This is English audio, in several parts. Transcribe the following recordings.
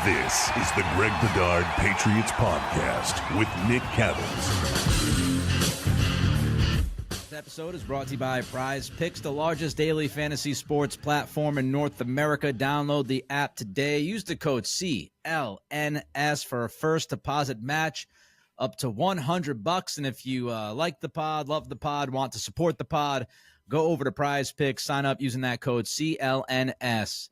This is the Greg Bedard Patriots Podcast with Nick Cattles. This episode is brought to you by Prize Picks, the largest daily fantasy sports platform in North America. Download the app today. Use the code CLNS for a first deposit match up to $100. And if you like the pod, love the pod, want to support the pod, go over to Prize Picks, sign up using that code CLNS.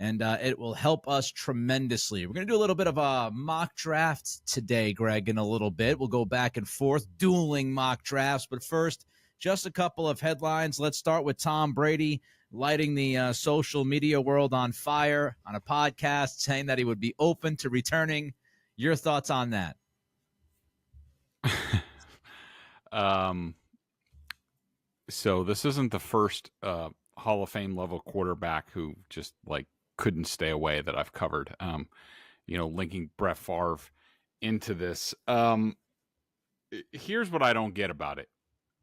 And it will help us tremendously. We're going to do a little bit of a mock draft today, Greg, in a little bit. We'll go back and forth, dueling mock drafts. But first, just a couple of headlines. Let's start with Tom Brady lighting the social media world on fire on a podcast, saying that he would be open to returning. Your thoughts on that? So this isn't the first Hall of Fame level quarterback who just couldn't stay away that I've covered. Linking Brett Favre into this. Here's what I don't get about it.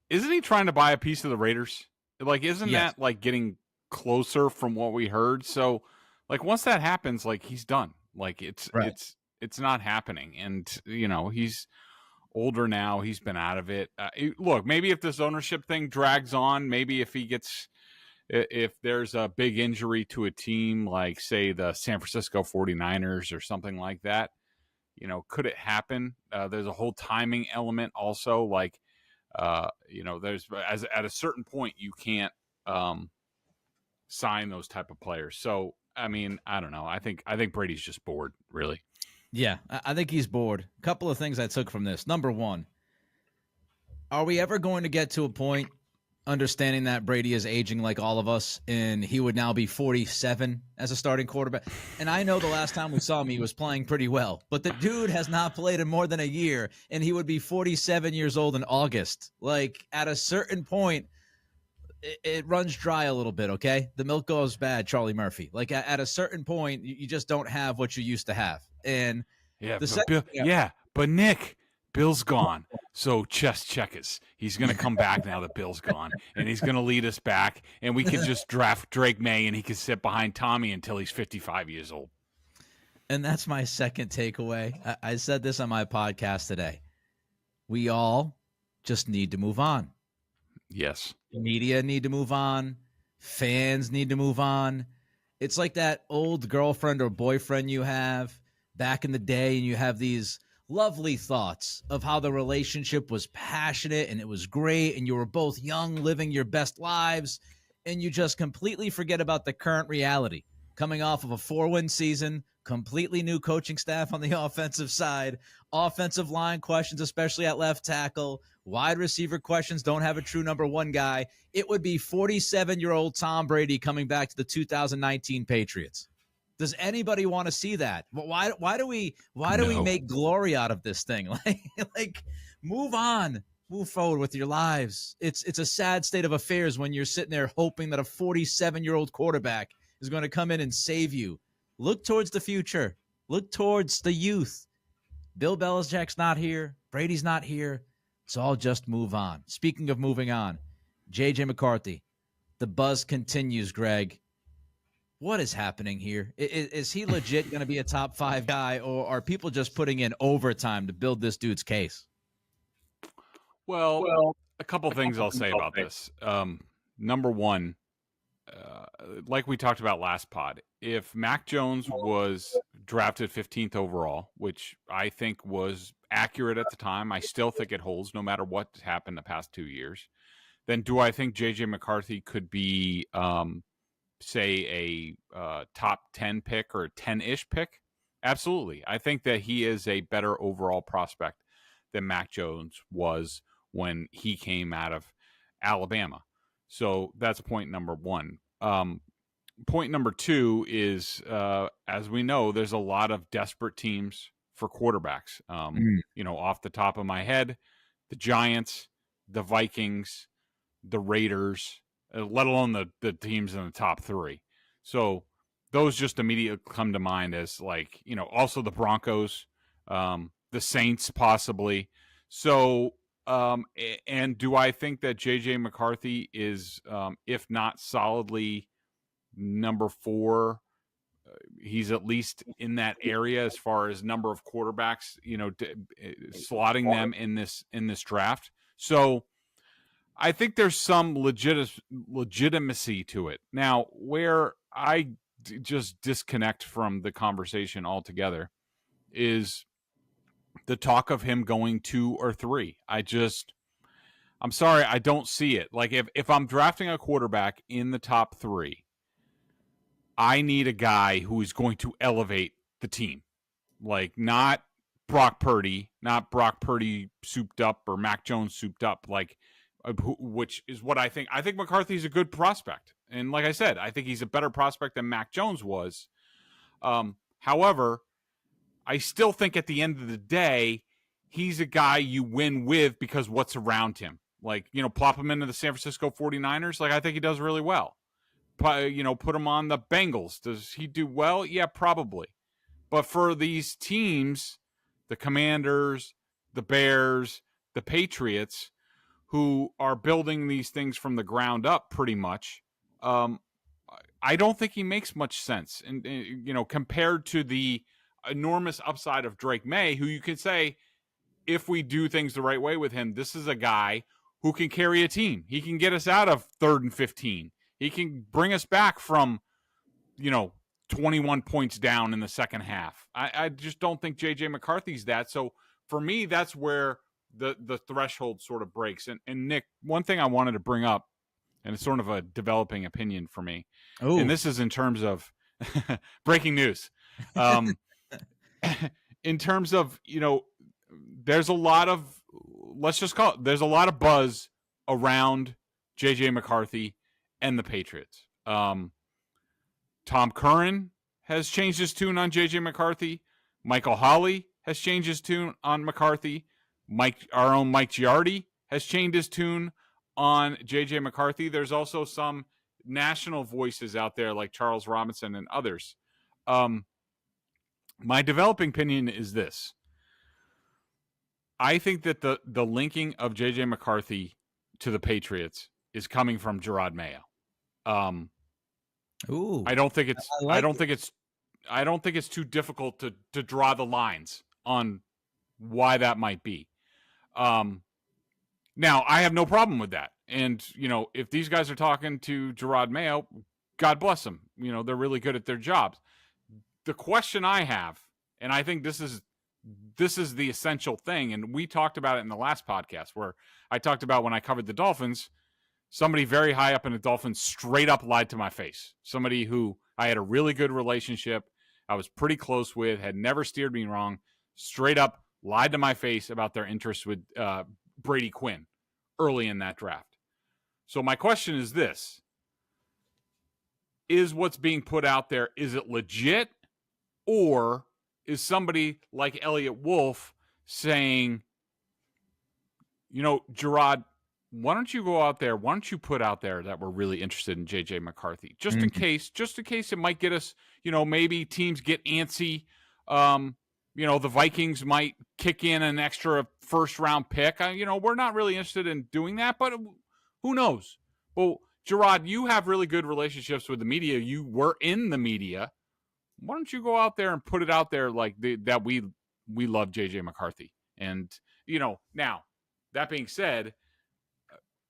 Isn't he trying to buy a piece of the Raiders? Isn't Yes. that getting closer from what we heard? So once that happens, he's done. It's not happening. And he's older now. He's been out of it. Look, maybe if this ownership thing drags on, maybe if there's a big injury to a team like, say, the San Francisco 49ers or something like that, could it happen? There's a whole timing element also. There's at a certain point you can't sign those type of players. So, I mean, I don't know. I think Brady's just bored, really. Yeah, I think he's bored. A couple of things I took from this. Number one, are we ever going to get to a point understanding that Brady is aging like all of us, and he would now be 47 as a starting quarterback? And I know the last time we saw him, he was playing pretty well, but the dude has not played in more than a year, and he would be 47 years old in August. At a certain point, it runs dry a little bit, okay? The milk goes bad, Charlie Murphy. At a certain point, you just don't have what you used to have. And but Nick, Bill's gone. So chest checkers. He's going to come back now that Bill's gone, and he's going to lead us back, and we can just draft Drake May, and he can sit behind Tommy until he's 55 years old. And that's my second takeaway. I said this on my podcast today. We all just need to move on. Yes. Media need to move on. Fans need to move on. It's like that old girlfriend or boyfriend you have back in the day, and you have these lovely thoughts of how the relationship was passionate and it was great, and you were both young, living your best lives, and you just completely forget about the current reality. Coming off of a 4-win season, completely new coaching staff on the offensive side, offensive line questions, especially at left tackle, wide receiver questions, don't have a true number one guy. It would be 47-year-old Tom Brady coming back to the 2019 Patriots. Does anybody want to see that? Why do we make glory out of this thing? Move on, move forward with your lives. It's a sad state of affairs when you're sitting there hoping that a 47-year-old quarterback is going to come in and save you. Look towards the future. Look towards the youth. Bill Belichick's not here. Brady's not here. It's all just move on. Speaking of moving on, JJ McCarthy, the buzz continues, Greg. What is happening here? Is he legit going to be a top 5 guy, or are people just putting in overtime to build this dude's case? Well, a couple things I'll say about this. Number one, like we talked about last pod, if Mac Jones was drafted 15th overall, which I think was accurate at the time, I still think it holds no matter what happened the past 2 years, then do I think JJ McCarthy could be say a top 10 pick or a 10-ish pick? Absolutely. I think that he is a better overall prospect than Mac Jones was when he came out of Alabama. So that's point number one. Point number two is, as we know, there's a lot of desperate teams for quarterbacks. Off the top of my head, the Giants, the Vikings, the Raiders, let alone the teams in the top 3. So those just immediately come to mind as also the Broncos, the Saints possibly. So, and do I think that JJ McCarthy is, if not solidly number 4, he's at least in that area as far as number of quarterbacks, slotting them in this draft. So I think there's some legitimacy to it. Now, where I just disconnect from the conversation altogether is the talk of him going 2 or 3. I'm sorry, I don't see it. Like if I'm drafting a quarterback in the top 3, I need a guy who is going to elevate the team. Like not Brock Purdy souped up or Mac Jones souped up, like which is what I think. I think McCarthy's a good prospect. And like I said, I think he's a better prospect than Mac Jones was. However, I still think at the end of the day, he's a guy you win with because what's around him. Like, plop him into the San Francisco 49ers. Like, I think he does really well. Put him on the Bengals. Does he do well? Yeah, probably. But for these teams, the Commanders, the Bears, the Patriots, who are building these things from the ground up pretty much, I don't think he makes much sense. And, compared to the enormous upside of Drake May, who you could say, if we do things the right way with him, this is a guy who can carry a team. He can get us out of 3rd and 15. He can bring us back from, 21 points down in the second half. I just don't think J.J. McCarthy's that. So for me, that's where the threshold sort of breaks. And Nick, one thing I wanted to bring up, and it's sort of a developing opinion for me, and this is in terms of breaking news. In terms of, there's a lot of, there's a lot of buzz around J.J. McCarthy and the Patriots. Tom Curran has changed his tune on J.J. McCarthy. Michael Holley has changed his tune on McCarthy. Our own Mike Giardi has changed his tune on J.J. McCarthy. There's also some national voices out there like Charles Robinson and others. My developing opinion is this. I think that the linking of J.J. McCarthy to the Patriots is coming from Gerard Mayo. I don't think it's too difficult to draw the lines on why that might be. Now I have no problem with that. And, if these guys are talking to Gerard Mayo, God bless them. They're really good at their jobs. The question I have, and I think this is the essential thing, and we talked about it in the last podcast where I talked about when I covered the Dolphins, somebody very high up in the Dolphins straight up lied to my face. Somebody who I had a really good relationship, I was pretty close with, had never steered me wrong, straight up lied to my face about their interest with Brady Quinn early in that draft. So my question is this. Is what's being put out there, is it legit? Or is somebody like Elliot Wolf saying, Gerard, why don't you go out there? Why don't you put out there that we're really interested in J.J. McCarthy? Just in case it might get us, maybe teams get antsy. The Vikings might kick in an extra first-round pick. We're not really interested in doing that, but who knows? Well, Gerard, you have really good relationships with the media. You were in the media. Why don't you go out there and put it out there like that we love J.J. McCarthy? And, now, that being said,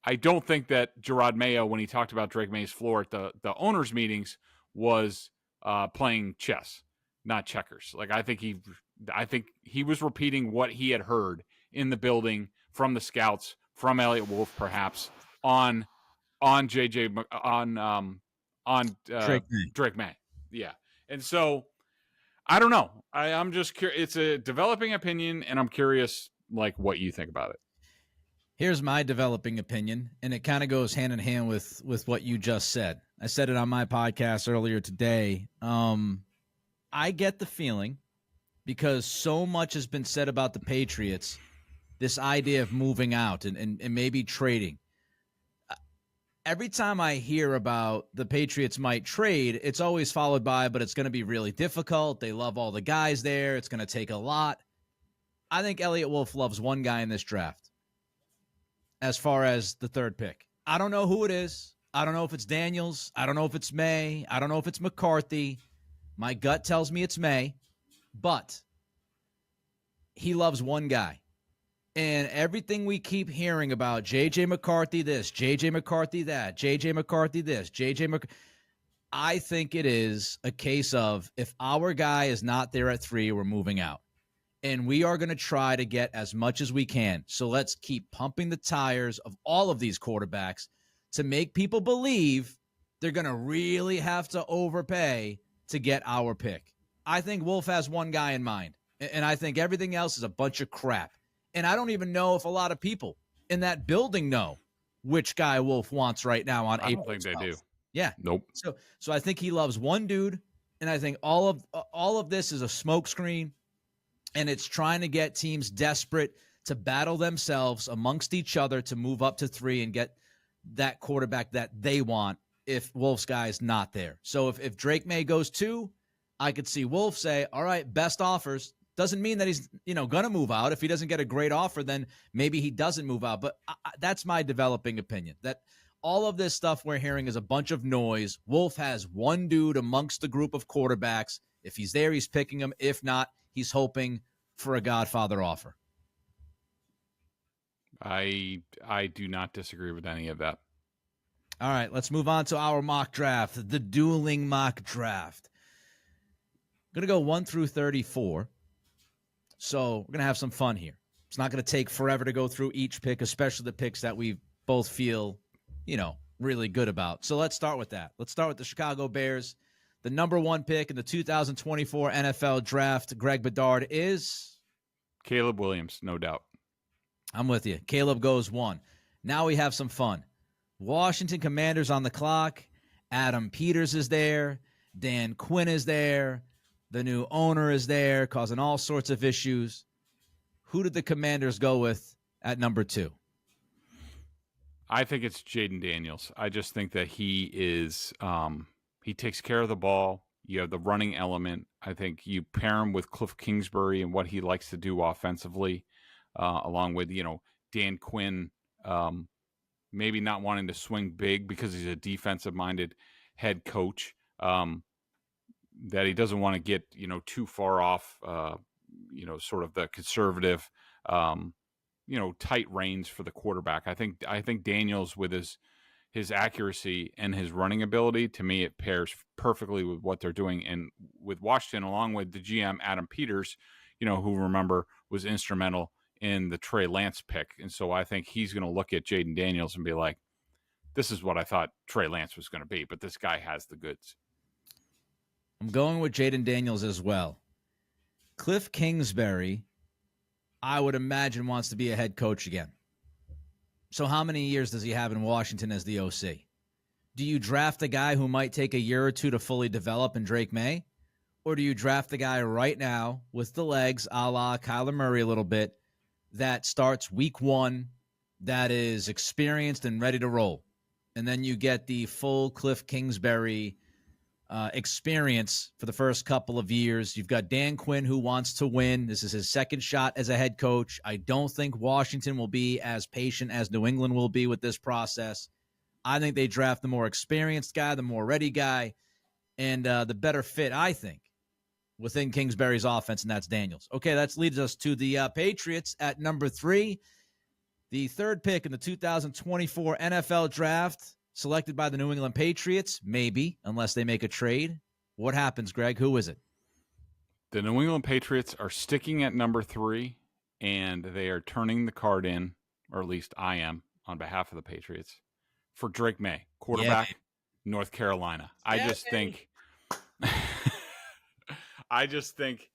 I don't think that Gerard Mayo, when he talked about Drake May's floor at the owners' meetings, was playing chess, not checkers. Like I think he was repeating what he had heard in the building from the scouts, from Elliot Wolf, perhaps on Drake May. Yeah. And so I don't know. I'm just curious. It's a developing opinion, and I'm curious, like, what you think about it. Here's my developing opinion, and it kind of goes hand in hand with what you just said. I said it on my podcast earlier today. I get the feeling, because so much has been said about the Patriots, this idea of moving out and maybe trading. Every time I hear about the Patriots might trade, it's always followed by, but it's going to be really difficult. They love all the guys there. It's going to take a lot. I think Elliot Wolf loves one guy in this draft as far as the third pick. I don't know who it is. I don't know if it's Daniels. I don't know if it's May. I don't know if it's McCarthy. My gut tells me it's May, but he loves one guy. And everything we keep hearing about J.J. McCarthy this, J.J. McCarthy that, J.J. McCarthy this, J.J. McCarthy. I think it is a case of if our guy is not there at 3, we're moving out. And we are going to try to get as much as we can. So let's keep pumping the tires of all of these quarterbacks to make people believe they're going to really have to overpay to get our pick. I think Wolf has one guy in mind, and I think everything else is a bunch of crap. And I don't even know if a lot of people in that building know which guy Wolf wants right now on April 12th. I don't think they do. Yeah. Nope. So I think he loves one dude, and I think all of this is a smokescreen, and it's trying to get teams desperate to battle themselves amongst each other to move up to 3 and get that quarterback that they want if Wolf's guy is not there. So if Drake May goes 2, I could see Wolf say, all right, best offers. Doesn't mean that he's, going to move out. If he doesn't get a great offer, then maybe he doesn't move out. But that's my developing opinion, that all of this stuff we're hearing is a bunch of noise. Wolf has one dude amongst the group of quarterbacks. If he's there, he's picking him. If not, he's hoping for a Godfather offer. I do not disagree with any of that. All right, let's move on to our mock draft, the dueling mock draft. I'm going to go 1 through 34. So we're going to have some fun here. It's not going to take forever to go through each pick, especially the picks that we both feel, really good about. So let's start with that. Let's start with the Chicago Bears. The number 1 pick in the 2024 NFL Draft, Greg Bedard, is? Caleb Williams, no doubt. I'm with you. Caleb goes 1. Now we have some fun. Washington Commanders on the clock. Adam Peters is there. Dan Quinn is there. The new owner is there, causing all sorts of issues. Who did the Commanders go with at number 2? I think it's Jaden Daniels. I just think that he is he takes care of the ball. You have the running element. I think you pair him with Cliff Kingsbury and what he likes to do offensively, along with, Dan Quinn maybe not wanting to swing big because he's a defensive-minded head coach, that he doesn't want to get, too far off, sort of the conservative, tight reins for the quarterback. I think Daniels, with his accuracy and his running ability, to me, it pairs perfectly with what they're doing. And with Washington, along with the GM, Adam Peters, who, remember, was instrumental in the Trey Lance pick. And so I think he's going to look at Jaden Daniels and be like, this is what I thought Trey Lance was going to be, but this guy has the goods. I'm going with Jaden Daniels as well. Cliff Kingsbury, I would imagine, wants to be a head coach again. So how many years does he have in Washington as the OC? Do you draft a guy who might take a year or two to fully develop in Drake May? Or do you draft the guy right now with the legs, a la Kyler Murray a little bit, that starts week 1, that is experienced and ready to roll? And then you get the full Cliff Kingsbury experience for the first couple of years. You've got Dan Quinn, who wants to win. This is his second shot as a head coach. I don't think Washington will be as patient as New England will be with this process. I think they draft the more experienced guy, the more ready guy, and the better fit, I think, within Kingsbury's offense, and that's Daniels. Okay, that leads us to the Patriots at number 3. The 3rd pick in the 2024 NFL Draft, selected by the New England Patriots, maybe, unless they make a trade. What happens, Greg? Who is it? The New England Patriots are sticking at number 3, and they are turning the card in, or at least I am, on behalf of the Patriots, for Drake May, quarterback, North Carolina. I just think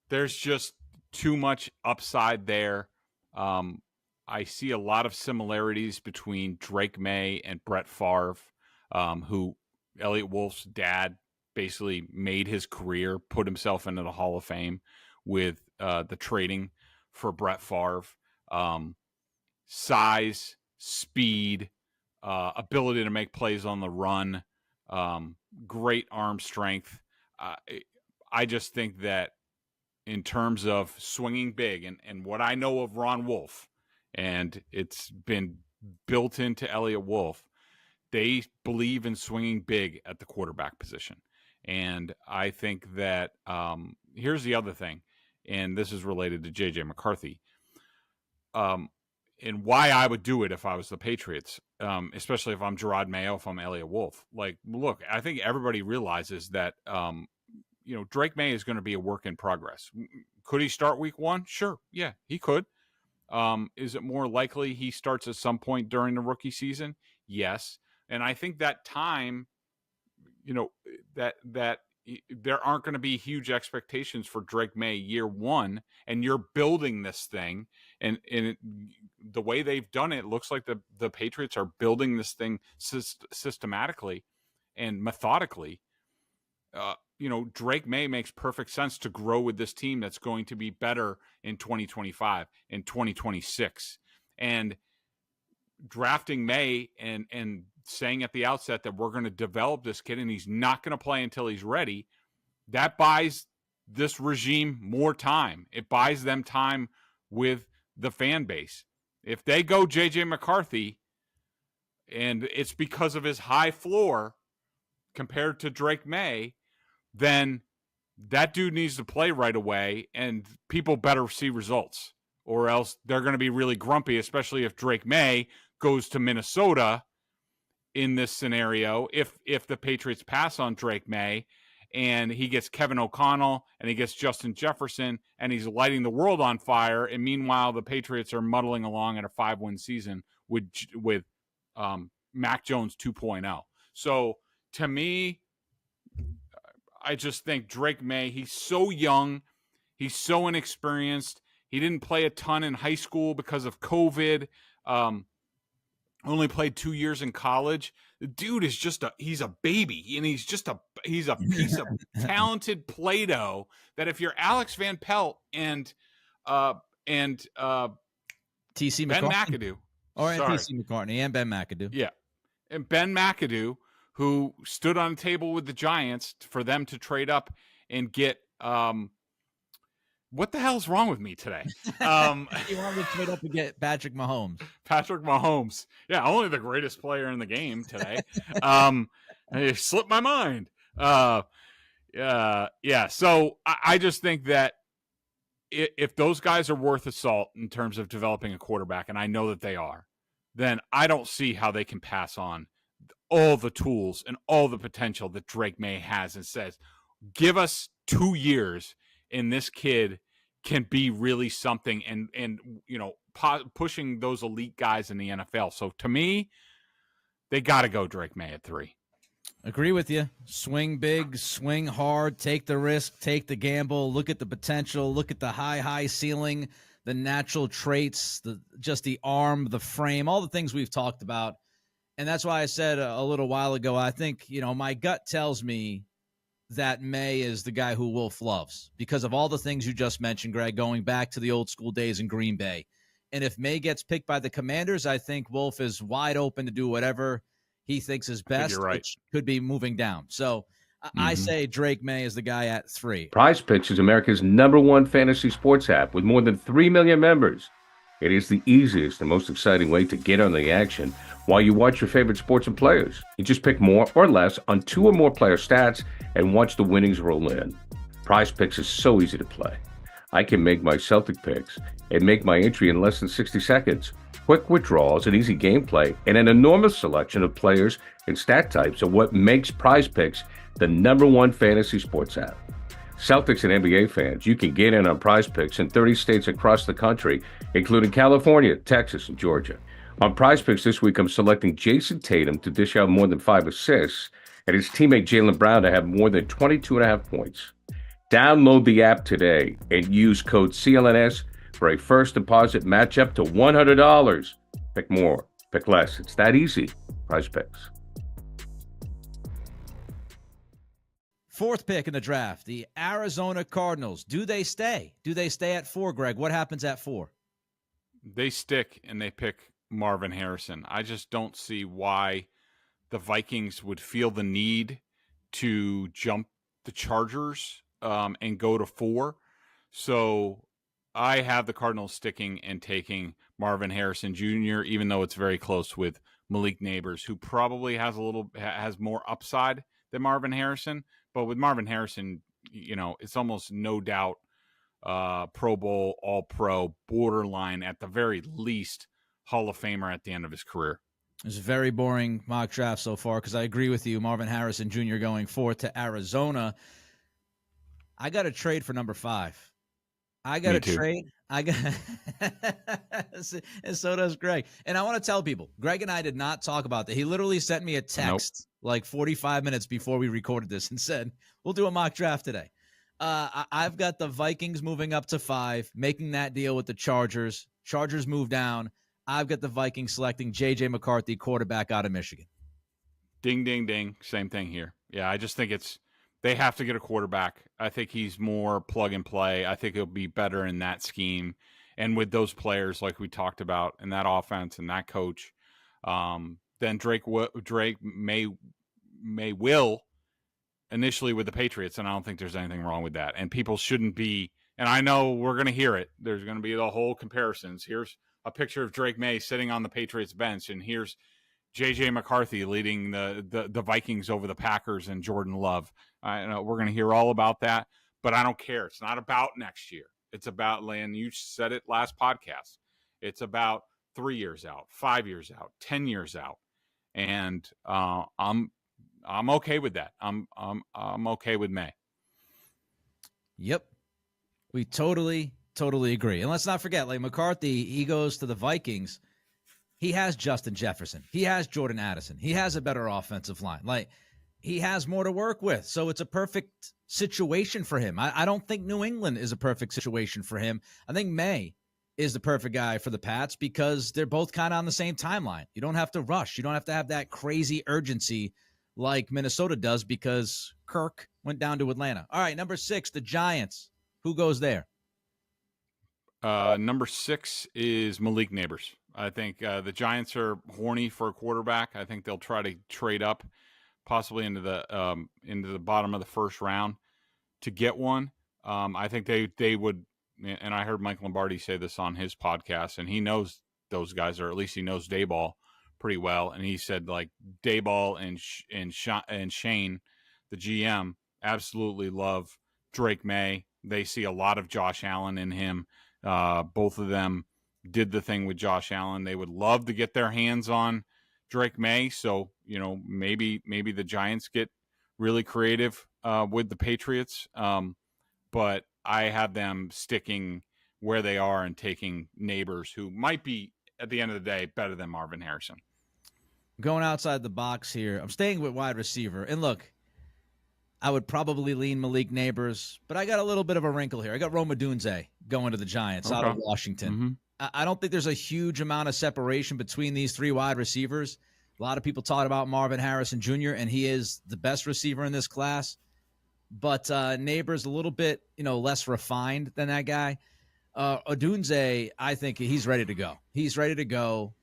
there's just too much upside there. I see a lot of similarities between Drake May and Brett Favre, who Elliott Wolf's dad basically made his career, put himself into the Hall of Fame with the trading for Brett Favre. Size, speed, ability to make plays on the run, great arm strength. I just think that in terms of swinging big, and what I know of Ron Wolf, and it's been built into Elliott Wolf, they believe in swinging big at the quarterback position. And I think that here's the other thing, and this is related to J.J. McCarthy, and why I would do it if I was the Patriots, especially if I'm Gerard Mayo, if I'm Elliot Wolf. Like, look, I think everybody realizes that, Drake May is going to be a work in progress. Could he start week 1? Sure. Yeah, he could. Is it more likely he starts at some point during the rookie season? Yes. And I think that time, that there aren't going to be huge expectations for Drake May year 1, and you're building this thing, and the way they've done it looks like the Patriots are building this thing systematically and methodically. Drake May makes perfect sense to grow with this team that's going to be better in 2025 and 2026. And drafting May and saying at the outset that we're going to develop this kid and he's not going to play until he's ready, that buys this regime more time. It buys them time with the fan base. If they go J.J. McCarthy, and it's because of his high floor compared to Drake May, then that dude needs to play right away, and people better see results, or else they're going to be really grumpy, especially if Drake May goes to Minnesota in this scenario. If the Patriots pass on Drake May and he gets Kevin O'Connell and he gets Justin Jefferson and he's lighting the world on fire, and meanwhile the Patriots are muddling along at a 5-win season with Mac Jones 2.0. So to me, I just think Drake May, he's so young, he's so inexperienced. He didn't play a ton in high school because of COVID. Only played 2 years in college. The dude is he's a baby, and he's a piece of talented Play-Doh that if you're Alex Van Pelt and T.C. Ben McCartney. McAdoo. T.C. McCartney and Ben McAdoo. Yeah. And Ben McAdoo, who stood on a table with the Giants for them to trade up and get what the hell's wrong with me today? You wanted to trade up and get Patrick Mahomes. Patrick Mahomes. Yeah, only the greatest player in the game today. It slipped my mind. Yeah. So I just think that if those guys are worth a salt in terms of developing a quarterback, and I know that they are, then I don't see how they can pass on all the tools and all the potential that Drake May has, and says, give us 2 years and this kid can be really something, and pushing those elite guys in the NFL. So to me, they got to go Drake May at 3. Agree with you. Swing big, swing hard, take the risk, take the gamble, look at the potential, look at the high ceiling, the natural traits, the arm, the frame, all the things we've talked about. And that's why I said a little while ago, I think, my gut tells me that May is the guy who Wolf loves because of all the things you just mentioned, Greg, going back to the old school days in Green Bay. And if May gets picked by the Commanders, I think Wolf is wide open to do whatever he thinks is best, you're right. Which could be moving down. So I say Drake May is the guy at 3. Prize Picks is America's #1 fantasy sports app with more than 3 million members. It is the easiest and most exciting way to get on the action while you watch your favorite sports and players. You just pick more or less on 2 or more player stats and watch the winnings roll in. Prize Picks is so easy to play. I can make my Celtic picks and make my entry in less than 60 seconds. Quick withdrawals and easy gameplay and an enormous selection of players and stat types are what makes Prize Picks the #1 fantasy sports app. Celtics and NBA fans, you can get in on Prize Picks in 30 states across the country, including California, Texas, and Georgia. On Prize Picks this week, I'm selecting Jason Tatum to dish out more than 5 assists and his teammate Jaylen Brown to have more than 22.5 points. Download the app today and use code CLNS for a first deposit match up to $100. Pick more, pick less. It's that easy. Prize Picks. 4th pick in the draft, the Arizona Cardinals. Do they stay? Do they stay at 4, Greg? What happens at 4? They stick and they pick Marvin Harrison. I just don't see why the Vikings would feel the need to jump the Chargers and go to 4. So I have the Cardinals sticking and taking Marvin Harrison Jr., even though it's very close with Malik Neighbors, who probably has more upside than Marvin Harrison, But with Marvin Harrison, it's almost no doubt Pro Bowl, All-Pro, borderline at the very least Hall of Famer at the end of his career. It's a very boring mock draft so far because I agree with you. Marvin Harrison Jr. going 4th to Arizona. I got to trade for number 5. I got to trade. And so does Greg. And I want to tell people, Greg and I did not talk about that. He literally sent me a text like 45 minutes before we recorded this and said, we'll do a mock draft today. I've got the Vikings moving up to 5, making that deal with the Chargers. Chargers move down. I've got the Vikings selecting J.J. McCarthy, quarterback out of Michigan. Ding, ding, ding. Same thing here. Yeah, I just think they have to get a quarterback. I think he's more plug and play. I think he'll be better in that scheme. And with those players, like we talked about, in that offense and that coach, then Drake may will initially with the Patriots, and I don't think there's anything wrong with that. And people shouldn't be, and I know we're going to hear it. There's going to be the whole comparisons. Here's a picture of Drake May sitting on the Patriots bench, and here's J.J. McCarthy leading the Vikings over the Packers and Jordan Love. I know we're going to hear all about that, but I don't care. It's not about next year. It's about, Lan, you said it last podcast. It's about 3 years out, 5 years out, 10 years out, and I'm okay with that. I'm okay with May. Yep, we totally agree. And let's not forget, like McCarthy, he goes to the Vikings. He has Justin Jefferson. He has Jordan Addison. He has a better offensive line. Like, he has more to work with. So it's a perfect situation for him. I don't think New England is a perfect situation for him. I think May is the perfect guy for the Pats because they're both kind of on the same timeline. You don't have to rush. You don't have to have that crazy urgency like Minnesota does because Kirk went down to Atlanta. All right, number 6, the Giants. Who goes there? Number 6 is Malik Neighbors. I think the Giants are horny for a quarterback. I think they'll try to trade up, possibly into the bottom of the first round to get one. I think they would, and I heard Mike Lombardi say this on his podcast, and he knows those guys, or at least he knows Dayball pretty well. And he said like Dayball and Shane, the GM, absolutely love Drake May. They see a lot of Josh Allen in him. Both of them did the thing with Josh Allen. They would love to get their hands on Drake May. So, maybe the Giants get really creative with the Patriots. But I have them sticking where they are and taking Neighbors, who might be, at the end of the day, better than Marvin Harrison. Going outside the box here, I'm staying with wide receiver. And look, I would probably lean Malik Neighbors, but I got a little bit of a wrinkle here. I got Rome Odunze going to the Giants out of Washington. Mm-hmm. I don't think there's a huge amount of separation between these 3 wide receivers. A lot of people talk about Marvin Harrison Jr., and he is the best receiver in this class. But Neighbors a little bit, less refined than that guy. Odunze, I think he's ready to go. He's ready to go.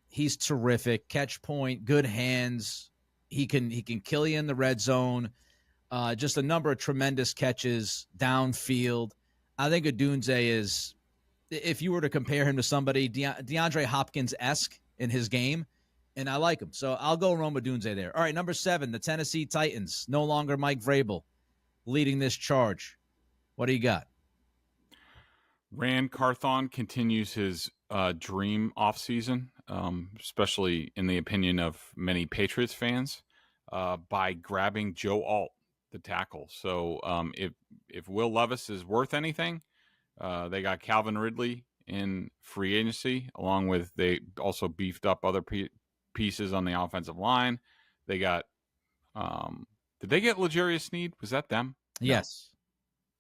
He's terrific. Catch point, good hands. He can kill you in the red zone. Just a number of tremendous catches downfield. I think Odunze is, if you were to compare him to somebody, DeAndre Hopkins-esque in his game, and I like him. So I'll go Rome Odunze there. All right, number 7, the Tennessee Titans. No longer Mike Vrabel leading this charge. What do you got? Rand Carthon continues his dream offseason, especially in the opinion of many Patriots fans, by grabbing Joe Alt, the tackle. So if Will Levis is worth anything, they got Calvin Ridley in free agency, along with they also beefed up other pieces on the offensive line. They got did they get L'Jarius Sneed? Was that them? Yes. No.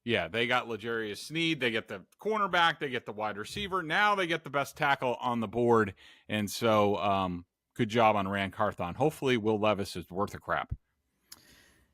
Yeah, they got L'Jarius Sneed. They get the cornerback. They get the wide receiver. Now they get the best tackle on the board. And so good job on Rand Carthon. Hopefully Will Levis is worth a crap.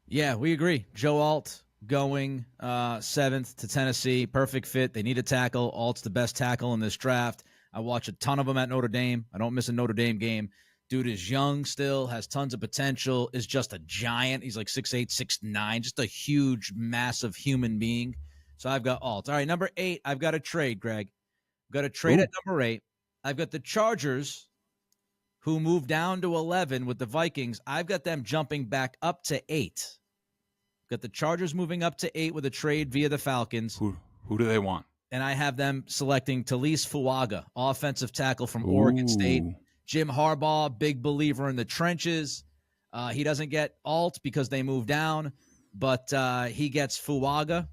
Yeah, we agree. Joe Alt going 7th to Tennessee. Perfect fit. They need a tackle. Alt's the best tackle in this draft. I watch a ton of them at Notre Dame. I don't miss a Notre Dame game. Dude is young still, has tons of potential, is just a giant. He's like 6'8", 6'9", just a huge, massive human being. So I've got Alt. All right, number 8, I've got a trade, Greg. I've got a trade at number 8. I've got the Chargers, who moved down to 11 with the Vikings. I've got them jumping back up to 8. Got the Chargers moving up to 8 with a trade via the Falcons. Who do they want? And I have them selecting Talise Fuaga, offensive tackle from Oregon State. Jim Harbaugh, big believer in the trenches. He doesn't get Alt because they moved down, but he gets Fuaga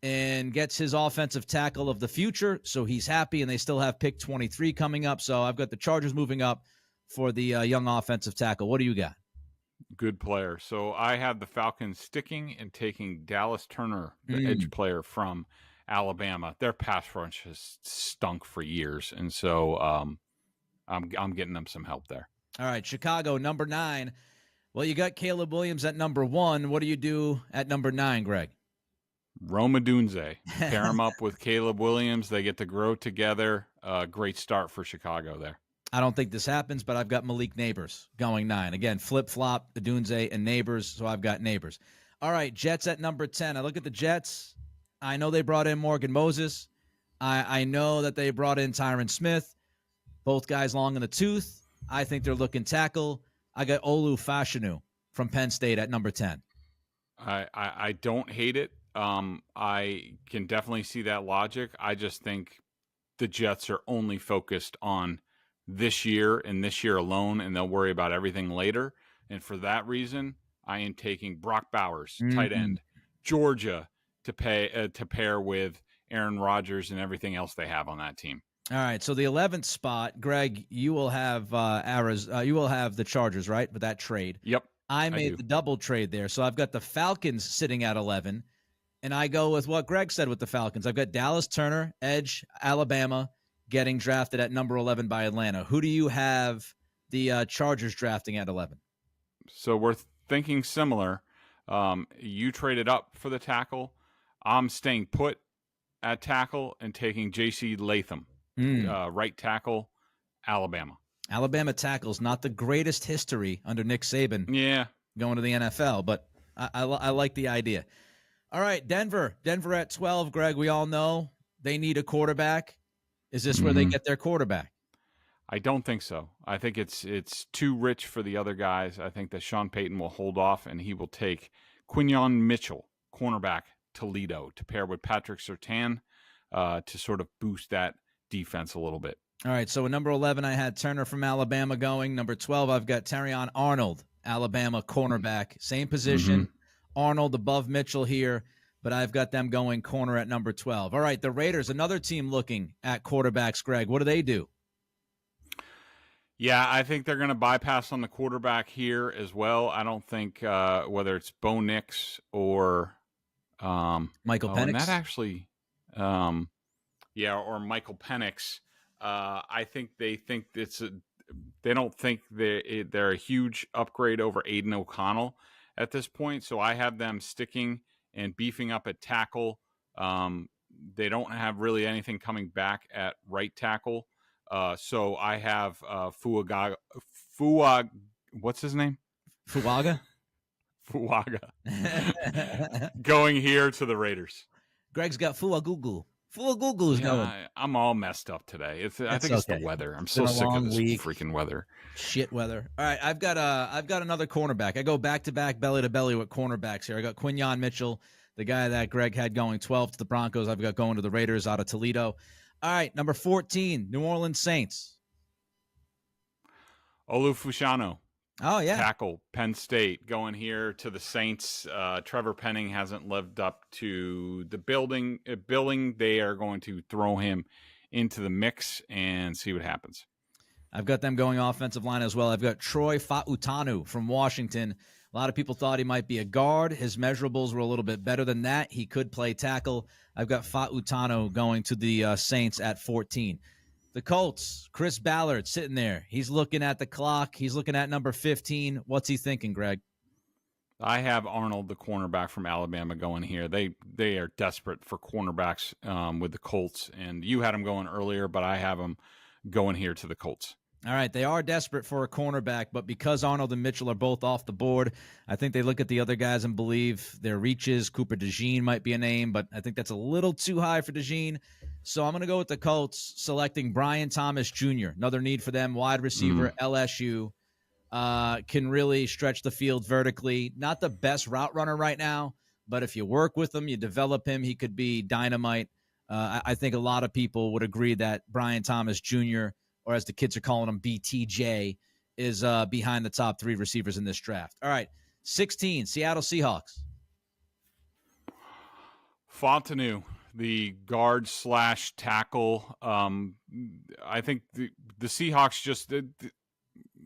and gets his offensive tackle of the future. So he's happy, and they still have pick 23 coming up. So I've got the Chargers moving up for the young offensive tackle. What do you got? Good player. So I have the Falcons sticking and taking Dallas Turner, the edge player from Alabama. Their pass rush has stunk for years, and so I'm getting them some help there. All right, Chicago, number 9. Well, you got Caleb Williams at number 1. What do you do at number 9, Greg? Roma Dunze. Pair him up with Caleb Williams. They get to grow together. Great start for Chicago there. I don't think this happens, but I've got Malik Neighbors going 9. Again, flip-flop, Dunze and Neighbors, so I've got Neighbors. All right, Jets at number 10. I look at the Jets. I know they brought in Morgan Moses. I know that they brought in Tyron Smith. Both guys long in the tooth. I think they're looking tackle. I got Olu Fashanu from Penn State at number 10. I don't hate it. I can definitely see that logic. I just think the Jets are only focused on this year and this year alone, and they'll worry about everything later. And for that reason, I am taking Brock Bowers, tight end, Georgia, to pair with Aaron Rodgers and everything else they have on that team. All right, so the 11th spot, Greg, you will have you will have the Chargers, right, with that trade. Yep. I made the double trade there, so I've got the Falcons sitting at 11, and I go with what Greg said with the Falcons. I've got Dallas Turner, edge, Alabama, getting drafted at number 11 by Atlanta. Who do you have the Chargers drafting at 11? So we're thinking similar. You traded up for the tackle. I'm staying put at tackle and taking J.C. Latham, right tackle, Alabama. Alabama tackles, not the greatest history under Nick Saban. Yeah. Going to the NFL, but I like the idea. All right, Denver at 12, Greg, we all know they need a quarterback. Is this where they get their quarterback? I don't think so. I think it's too rich for the other guys. I think that Sean Payton will hold off, and he will take Quinyon Mitchell, cornerback, Toledo, to pair with Patrick Surtain to sort of boost that defense a little bit. All right, so at number 11, I had Turner from Alabama going. Number 12, I've got Terrion Arnold, Alabama cornerback. Same position. Arnold above Mitchell here, but I've got them going corner at number 12. All right, the Raiders, another team looking at quarterbacks, Greg. What do they do? Yeah, I think they're going to bypass on the quarterback here as well. I don't think whether it's Bo Nix or Michael Penix. And that actually, or Michael Penix. I think they think they don't think they're a huge upgrade over Aiden O'Connell at this point. So I have them sticking and beefing up at tackle. They don't have really anything coming back at right tackle. So I have Fuaga. What's his name? Fuaga? Fuaga. Going here to the Raiders. Greg's got Fuagugu. Fuagugu's going. I'm all messed up today. I think it's the weather. I'm so sick of this freaking weather. Shit weather. All right, I've got another cornerback. I go back to back, belly to belly with cornerbacks here. I got Quinyon Mitchell, the guy that Greg had going 12 to the Broncos. I've got going to the Raiders out of Toledo. All right, number 14, New Orleans Saints. Olu Fashanu. Oh, yeah. Tackle, Penn State, going here to the Saints. Trevor Penning hasn't lived up to the billing. They are going to throw him into the mix and see what happens. I've got them going offensive line as well. I've got Troy Fautanu from Washington. A lot of people thought he might be a guard. His measurables were a little bit better than that. He could play tackle. I've got Fautanu going to the Saints at 14. The Colts, Chris Ballard sitting there. He's looking at the clock. He's looking at number 15. What's he thinking, Greg? I have Arnold, the cornerback from Alabama, going here. They are desperate for cornerbacks with the Colts, and you had them going earlier, but I have them going here to the Colts. All right, they are desperate for a cornerback, but because Arnold and Mitchell are both off the board, I think they look at the other guys and believe their reaches. Cooper DeJean might be a name, but I think that's a little too high for DeJean. So I'm going to go with the Colts, selecting Brian Thomas Jr., another need for them, wide receiver, LSU. Can really stretch the field vertically. Not the best route runner right now, But if you work with him, you develop him, he could be dynamite. I think a lot of people would agree that Brian Thomas Jr., or as the kids are calling him, BTJ, is behind the top 3 receivers in this draft. All right, 16, Seattle Seahawks. Fontenot, the guard / tackle. I think the Seahawks just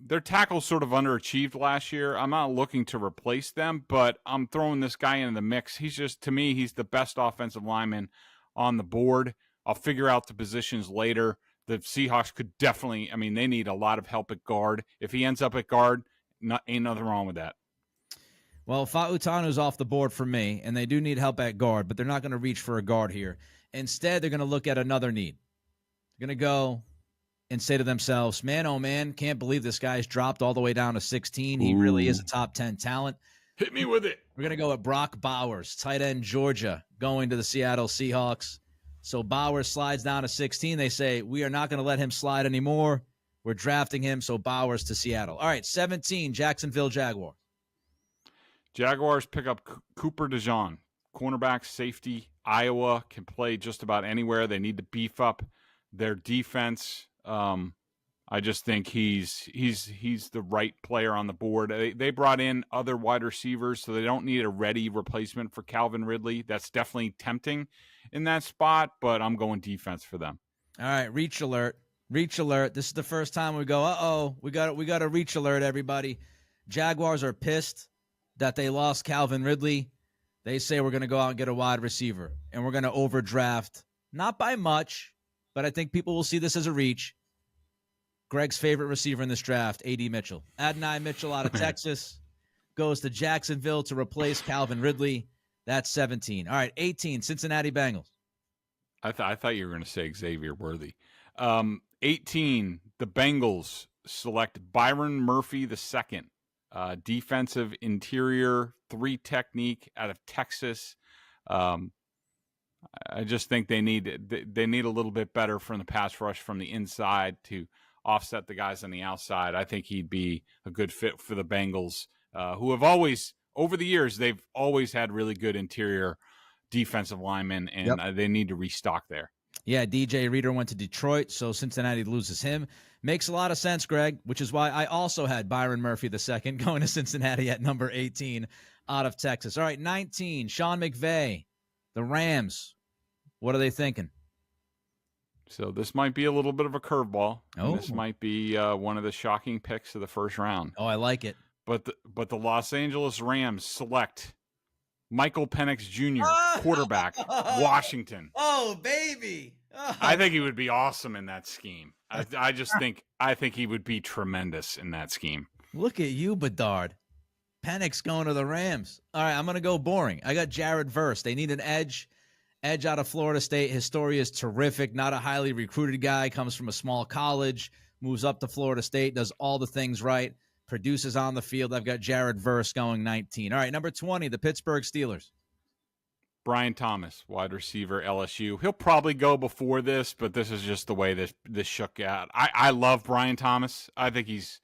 their tackle sort of underachieved last year. I'm not looking to replace them, but I'm throwing this guy into the mix. He's just, to me, he's the best offensive lineman on the board. I'll figure out the positions later. The Seahawks could definitely, I mean, they need a lot of help at guard. If he ends up at guard, ain't nothing wrong with that. Well, Fa'utanu's off the board for me, and they do need help at guard, but they're not going to reach for a guard here. Instead, they're going to look at another need. They're going to go and say to themselves, man, oh man, can't believe this guy's dropped all the way down to 16. He really is a top 10 talent. Hit me with it. We're going to go with Brock Bowers, tight end Georgia, going to the Seattle Seahawks. So Bowers slides down to 16. They say, we are not going to let him slide anymore. We're drafting him, so Bowers to Seattle. All right, 17, Jacksonville Jaguars. Jaguars pick up Cooper DeJean, cornerback, safety. Iowa can play just about anywhere. They need to beef up their defense. I just think he's the right player on the board. They brought in other wide receivers, so they don't need a ready replacement for Calvin Ridley. That's definitely tempting in that spot, but I'm going defense for them. All right, reach alert. Reach alert. This is the first time we go, uh-oh, we got a reach alert, everybody. Jaguars are pissed that they lost Calvin Ridley. They say we're going to go out and get a wide receiver, and we're going to overdraft, not by much, but I think people will see this as a reach. Greg's favorite receiver in this draft, A.D. Mitchell. Adonai Mitchell out of Texas goes to Jacksonville to replace Calvin Ridley. That's 17. All right, 18, Cincinnati Bengals. I thought you were going to say Xavier Worthy. 18, the Bengals select Byron Murphy II, defensive interior, 3 technique out of Texas. I just think they need a little bit better from the pass rush from the inside to offset the guys on the outside. I think he'd be a good fit for the Bengals, who have always, over the years, they've always had really good interior defensive linemen, and they need to restock there. Yeah, DJ Reader went to Detroit, so Cincinnati loses him. Makes a lot of sense, Greg, which is why I also had Byron Murphy II going to Cincinnati at number 18 out of Texas. All right, 19, Sean McVay, the Rams. What are they thinking? So this might be a little bit of a curveball. Oh. This might be one of the shocking picks of the first round. Oh, I like it. But the Los Angeles Rams select Michael Penix Jr., quarterback, Washington. Oh, baby. Oh. I think he would be awesome in that scheme. I think he would be tremendous in that scheme. Look at you, Bedard. Penix going to the Rams. All right, I'm going to go boring. I got Jared Verse. They need an edge out of Florida State. His story is terrific. Not a highly recruited guy. Comes from a small college. Moves up to Florida State. Does all the things right. Produces on the field. I've got Jared Verse going 19. All right, number 20, the Pittsburgh Steelers. Brian Thomas, wide receiver, LSU. He'll probably go before this, but this is just the way this shook out. I love Brian Thomas. I think he's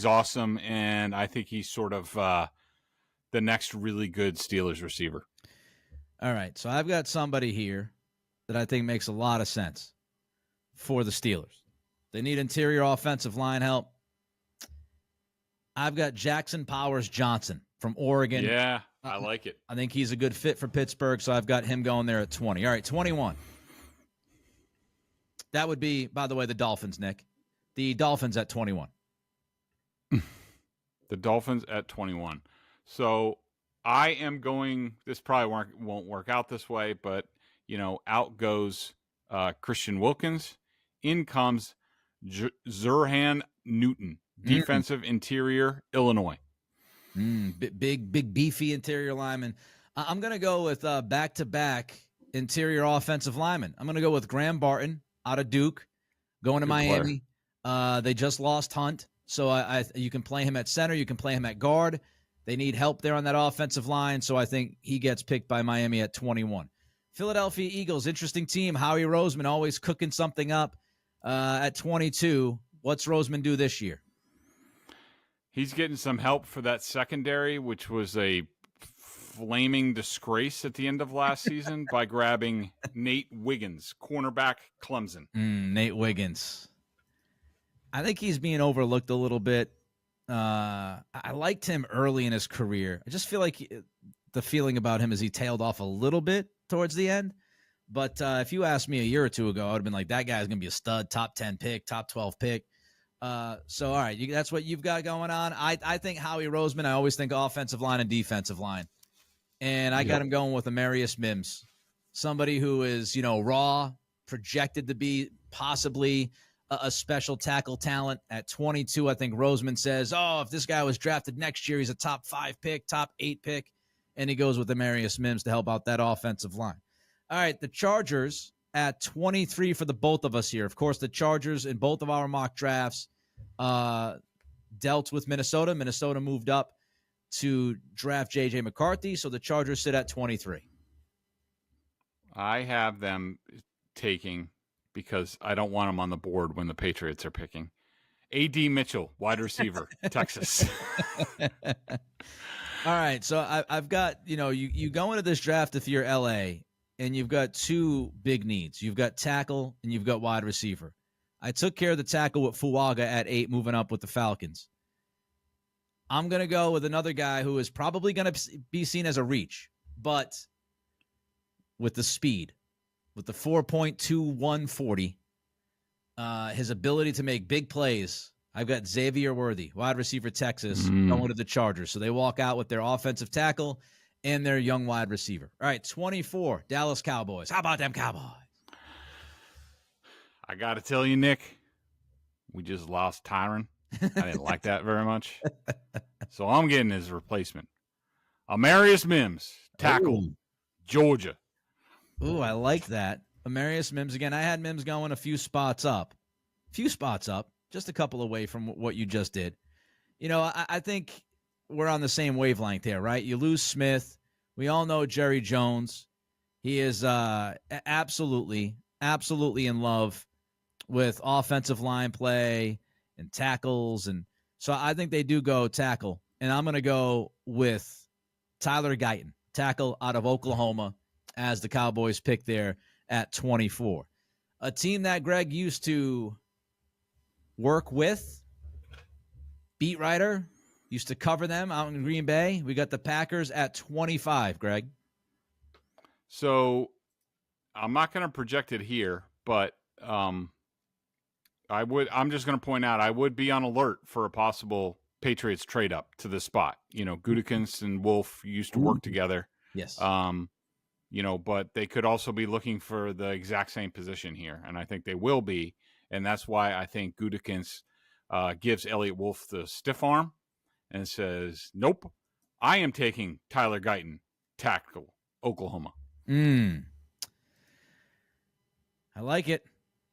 awesome, and I think he's sort of the next really good Steelers receiver. All right, so I've got somebody here that I think makes a lot of sense for the Steelers. They need interior offensive line help. I've got Jackson Powers Johnson from Oregon. Yeah, I like it. I think he's a good fit for Pittsburgh, so I've got him going there at 20. All right, 21. That would be, by the way, the Dolphins, Nick. The Dolphins at 21. The Dolphins at 21. So I am going, this probably won't work out this way, but, out goes Christian Wilkins. In comes Zurhan Newton, defensive interior, Illinois. Big, beefy interior lineman. I'm going to go with back-to-back interior offensive lineman. I'm going to go with Graham Barton out of Duke, going to Miami. They just lost Hunt, so you can play him at center. You can play him at guard. They need help there on that offensive line, so I think he gets picked by Miami at 21. Philadelphia Eagles, interesting team. Howie Roseman always cooking something up at 22. What's Roseman do this year? He's getting some help for that secondary, which was a flaming disgrace at the end of last season by grabbing Nate Wiggins, cornerback, Clemson. Nate Wiggins. I think he's being overlooked a little bit. I liked him early in his career. I just feel like the feeling about him is he tailed off a little bit towards the end. But if you asked me a year or two ago, I would have been like, that guy's going to be a stud, top 10 pick, top 12 pick. So, all right, that's what you've got going on. I think Howie Roseman, I always think offensive line and defensive line. And I got him going with Amarius Mims, somebody who is, raw, projected to be possibly a special tackle talent at 22. I think Roseman says, if this guy was drafted next year, he's a top 5 pick, top 8 pick. And he goes with Amarius Mims to help out that offensive line. All right, the Chargers at 23 for the both of us here. Of course, the Chargers in both of our mock drafts dealt with Minnesota. Minnesota moved up to draft J.J. McCarthy, so the Chargers sit at 23. I have them taking, because I don't want them on the board when the Patriots are picking, A.D. Mitchell, wide receiver, Texas. All right, so I've got, you go into this draft if you're L.A., and you've got two big needs. You've got tackle and you've got wide receiver. I took care of the tackle with Fuaga at 8, moving up with the Falcons. I'm going to go with another guy who is probably going to be seen as a reach, but with the speed, with the 4.2140, his ability to make big plays. I've got Xavier Worthy, wide receiver, Texas, going to the Chargers. So they walk out with their offensive tackle and their young wide receiver. All right, 24, Dallas Cowboys. How about them Cowboys? I got to tell you, Nick, we just lost Tyron. I didn't like that very much. So I'm getting his replacement. Amarius Mims, tackle, Georgia. Ooh, I like that. Amarius Mims. Again, I had Mims going a few spots up. Just a couple away from what you just did. I think we're on the same wavelength here, right? You lose Smith. We all know Jerry Jones. He is absolutely in love with offensive line play and tackles. And so I think they do go tackle. And I'm going to go with Tyler Guyton, tackle out of Oklahoma, as the Cowboys pick there at 24. A team that Greg used to work with, beat writer, used to cover them out in Green Bay. We got the Packers at 25, Greg. So I'm not going to project it here, but I'm just going to point out I would be on alert for a possible Patriots trade up to this spot. Gutekunst and Wolf used to work together. Yes. But they could also be looking for the exact same position here, and I think they will be, and that's why I think Gutekunst gives Elliott Wolf the stiff arm and says, nope, I am taking Tyler Guyton, tackle, Oklahoma. I like it.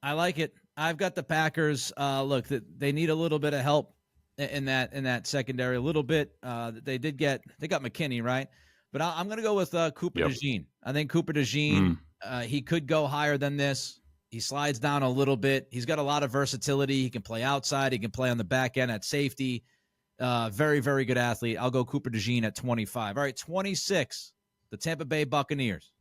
I've got the Packers. Look, they need a little bit of help in that secondary. A little bit. They got McKinney, right? But I'm going to go with Cooper DeJean. I think Cooper DeJean, he could go higher than this. He slides down a little bit. He's got a lot of versatility. He can play outside. He can play on the back end at safety. Very, very good athlete. I'll go Cooper DeJean at 25. All right, 26, the Tampa Bay Buccaneers.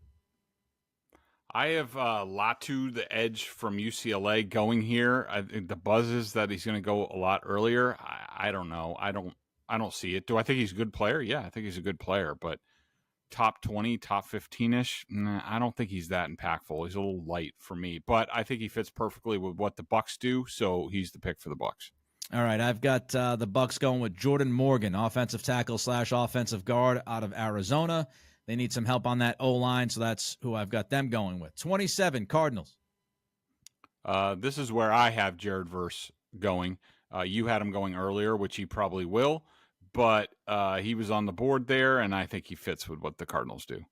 I have Latu, the edge from UCLA, going here. The buzz is that he's going to go a lot earlier. I don't know. I don't see it. Do I think he's a good player? Yeah, I think he's a good player, but top 20, top 15-ish, I don't think he's that impactful. He's a little light for me, but I think he fits perfectly with what the Bucs do, so he's the pick for the Bucs. All right, I've got the Bucs going with Jordan Morgan, offensive tackle / offensive guard out of Arizona. They need some help on that O-line, so that's who I've got them going with. 27, Cardinals. This is where I have Jared Verse going. You had him going earlier, which he probably will, but he was on the board there, and I think he fits with what the Cardinals do.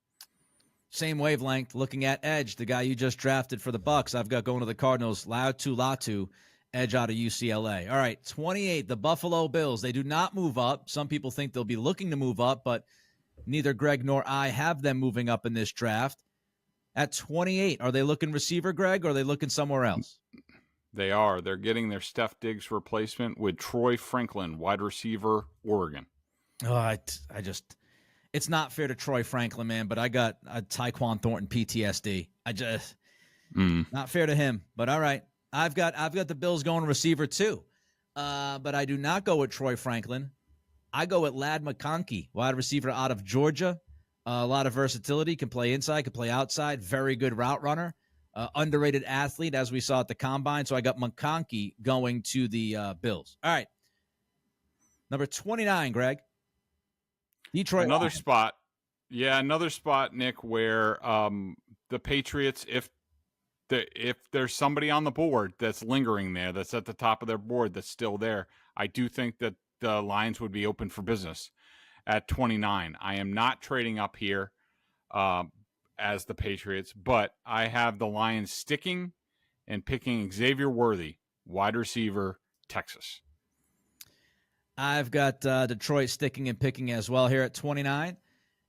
Same wavelength. Looking at edge, the guy you just drafted for the Bucs, I've got going to the Cardinals, Latu, edge out of UCLA. All right, 28, the Buffalo Bills. They do not move up. Some people think they'll be looking to move up, but neither Greg nor I have them moving up in this draft. At 28, are they looking receiver, Greg, or are they looking somewhere else? They are. They're getting their Steph Diggs replacement with Troy Franklin, wide receiver, Oregon. Oh, It's not fair to Troy Franklin, man, but I got a Tyquan Thornton PTSD. Not fair to him, but all right. I've got the Bills going receiver too, but I do not go with Troy Franklin. I go with Lad McConkey, wide receiver out of Georgia. A lot of versatility, can play inside, can play outside. Very good route runner, underrated athlete, as we saw at the combine. So I got McConkey going to the Bills. All right, number 29, Greg. Detroit. Another spot, Nick, where the Patriots, if there's somebody on the board that's lingering there, that's at the top of their board, that's still there, I do think that the Lions would be open for business at 29. I am not trading up here as the Patriots, but I have the Lions sticking and picking Xavier Worthy, wide receiver, Texas. I've got Detroit sticking and picking as well here at 29.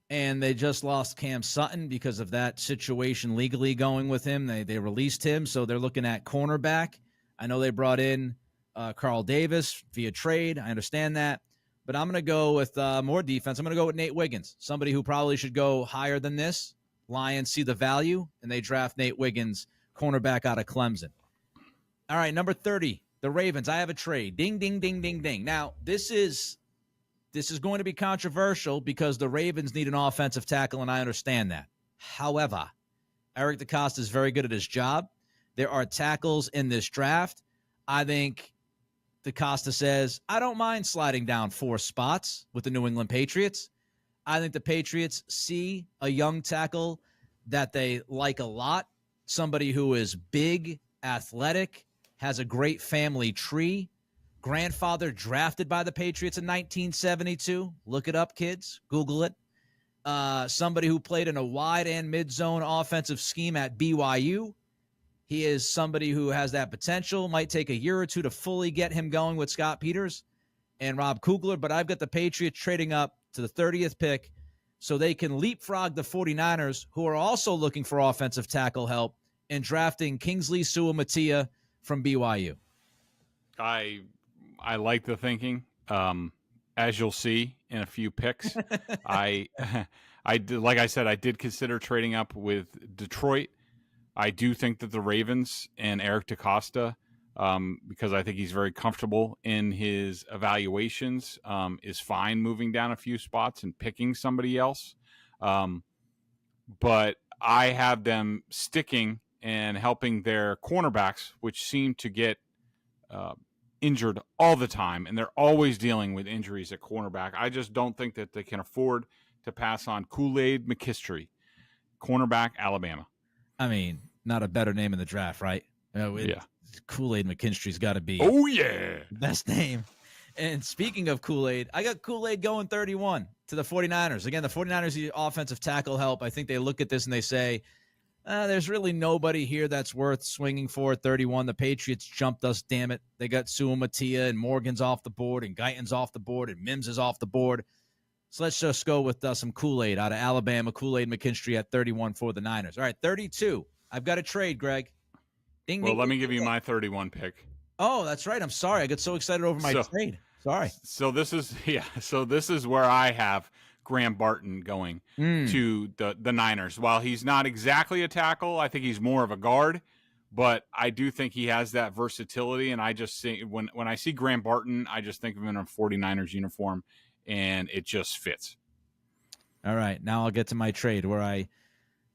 And they just lost Cam Sutton because of that situation legally going with him. They released him, so they're looking at cornerback. I know they brought in Carl Davis via trade. I understand that. But I'm going to go with more defense. I'm going to go with Nate Wiggins, somebody who probably should go higher than this. Lions see the value, and they draft Nate Wiggins, cornerback out of Clemson. All right, number 30, the Ravens. I have a trade. Ding, ding, ding, ding, ding. Now, this is going to be controversial because the Ravens need an offensive tackle, and I understand that. However, Eric DeCosta is very good at his job. There are tackles in this draft. I think DeCosta says, I don't mind sliding down 4 spots with the New England Patriots. I think the Patriots see a young tackle that they like a lot, somebody who is big, athletic, has a great family tree, grandfather drafted by the Patriots in 1972. Look it up, kids. Google it. Somebody who played in a wide and mid-zone offensive scheme at BYU. He is somebody who has that potential. Might take a year or two to fully get him going with Scott Peters and Rob Kugler, but I've got the Patriots trading up to the 30th pick so they can leapfrog the 49ers, who are also looking for offensive tackle help, and drafting Kingsley Suamataia from BYU. I like the thinking. As you'll see in a few picks, I did, like I said, I did consider trading up with Detroit. I do think that the Ravens and Eric DeCosta, because I think he's very comfortable in his evaluations, is fine moving down a few spots and picking somebody else. But I have them sticking and helping their cornerbacks, which seem to get injured all the time, and they're always dealing with injuries at cornerback. I just don't think that they can afford to pass on Kool-Aid McKinstry, cornerback, Alabama. I mean, not a better name in the draft, right? Yeah. Kool-Aid McKinstry's got to be best name. And speaking of Kool-Aid, I got Kool-Aid going 31 to the 49ers. Again, the 49ers need offensive tackle help. I think they look at this and they say, there's really nobody here that's worth swinging for at 31. The Patriots jumped us, damn it. They got Suamataia and Morgan's off the board and Guyton's off the board and Mims is off the board. So let's just go with some Kool-Aid out of Alabama, Kool-Aid McKinstry at 31 for the Niners. All right, 32. I've got a trade, Greg. Ding, well, ding, let ding, me give ding. you my 31 pick. Oh, that's right. I'm sorry. I got so excited over my trade. Sorry. So this is where I have Graham Barton going to the Niners. While he's not exactly a tackle, I think he's more of a guard, but I do think he has that versatility. And I just see when I see Graham Barton, I just think of him in a 49ers uniform, and it just fits. All right. Now I'll get to my trade where I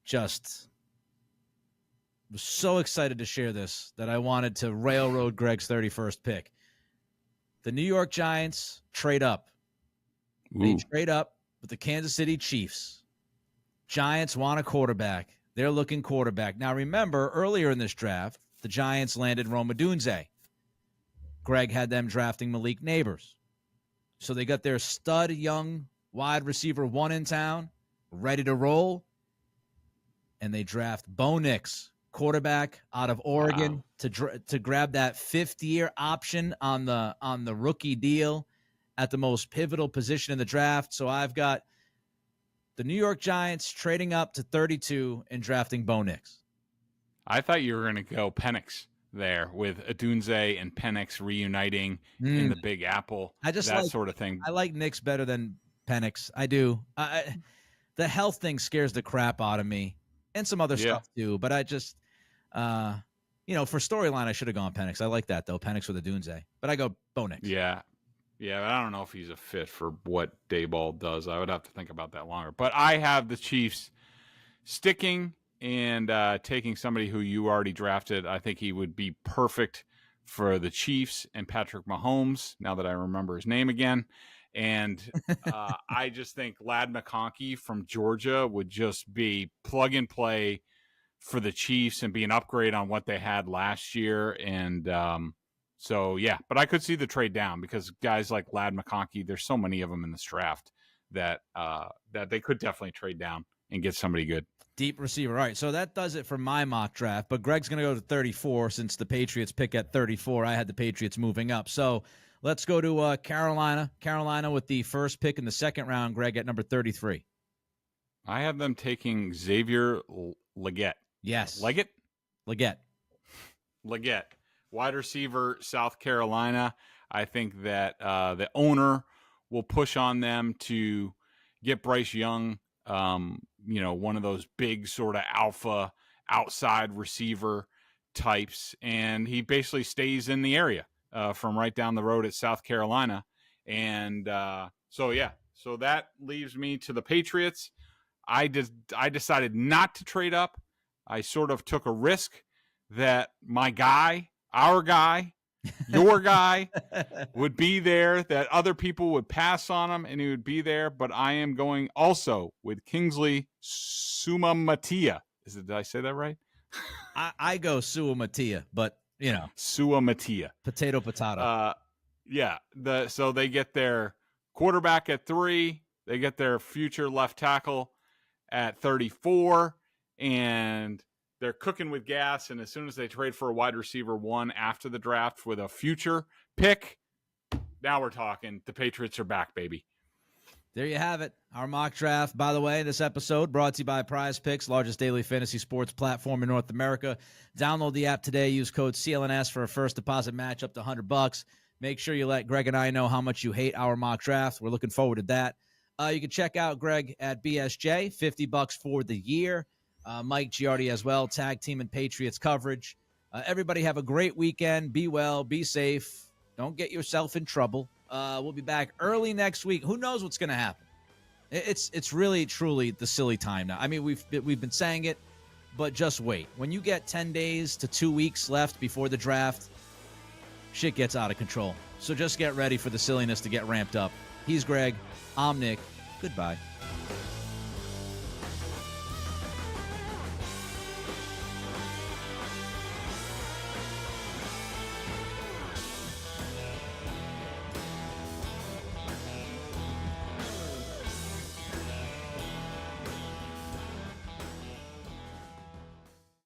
just was so excited to share this that I wanted to railroad Greg's 31st pick. The New York Giants trade up. They trade up with the Kansas City Chiefs. Giants want a quarterback. They're looking quarterback. Now, remember, earlier in this draft, the Giants landed Rome Odunze. Greg had them drafting Malik Neighbors. So they got their stud young wide receiver 1 in town, ready to roll. And they draft Bo Nix, quarterback out of Oregon, to grab that 5th-year option on the rookie deal at the most pivotal position in the draft. So I've got the New York Giants trading up to 32 and drafting Bo Nix. I thought you were going to go Penix there with Odunze and Penix reuniting in the Big Apple, that sort of thing. I like Nix better than Penix. I do. The health thing scares the crap out of me, and some other stuff too. But I just, for storyline, I should have gone Penix. I like that though, Penix with a Dunze. But I go Bo Nix. Yeah, but I don't know if he's a fit for what Daboll does. I would have to think about that longer. But I have the Chiefs sticking and taking somebody who you already drafted. I think he would be perfect for the Chiefs and Patrick Mahomes, now that I remember his name again. And I just think Lad McConkey from Georgia would just be plug and play for the Chiefs and be an upgrade on what they had last year. And but I could see the trade down because guys like Lad McConkey, there's so many of them in this draft that they could definitely trade down and get somebody good. Deep receiver. All right, so that does it for my mock draft, but Greg's going to go to 34 since the Patriots pick at 34. I had the Patriots moving up. So let's go to Carolina. Carolina with the first pick in the second round, Greg, at number 33. I have them taking Xavier Legette. Yes. Legette. Wide receiver, South Carolina. I think that the owner will push on them to get Bryce Young, one of those big sort of alpha outside receiver types. And he basically stays in the area from right down the road at South Carolina. And so that leaves me to the Patriots. I decided not to trade up. I sort of took a risk that my guy, our guy, your guy would be there, that other people would pass on him and he would be there. But I am going also with Kingsley Suamataia. Did I say that right? I go Suamataia, but Suamataia. Potato. So they get their quarterback at 3. They get their future left tackle at 34, and they're cooking with gas. And as soon as they trade for a wide receiver 1 after the draft with a future pick, now we're talking. The Patriots are back, baby. There you have it. Our mock draft, by the way, this episode brought to you by Prize Picks, largest daily fantasy sports platform in North America. Download the app today. Use code CLNS for a first deposit match up to $100. Make sure you let Greg and I know how much you hate our mock draft. We're looking forward to that. You can check out Greg at BSJ, $50 for the year. Mike Giardi as well, tag team and Patriots coverage. Everybody have a great weekend. Be well, be safe. Don't get yourself in trouble. We'll be back early next week. Who knows what's going to happen? It's really, truly the silly time now. I mean, we've been saying it, but just wait. When you get 10 days to 2 weeks left before the draft, shit gets out of control. So just get ready for the silliness to get ramped up. He's Greg. I'm Nick. Goodbye.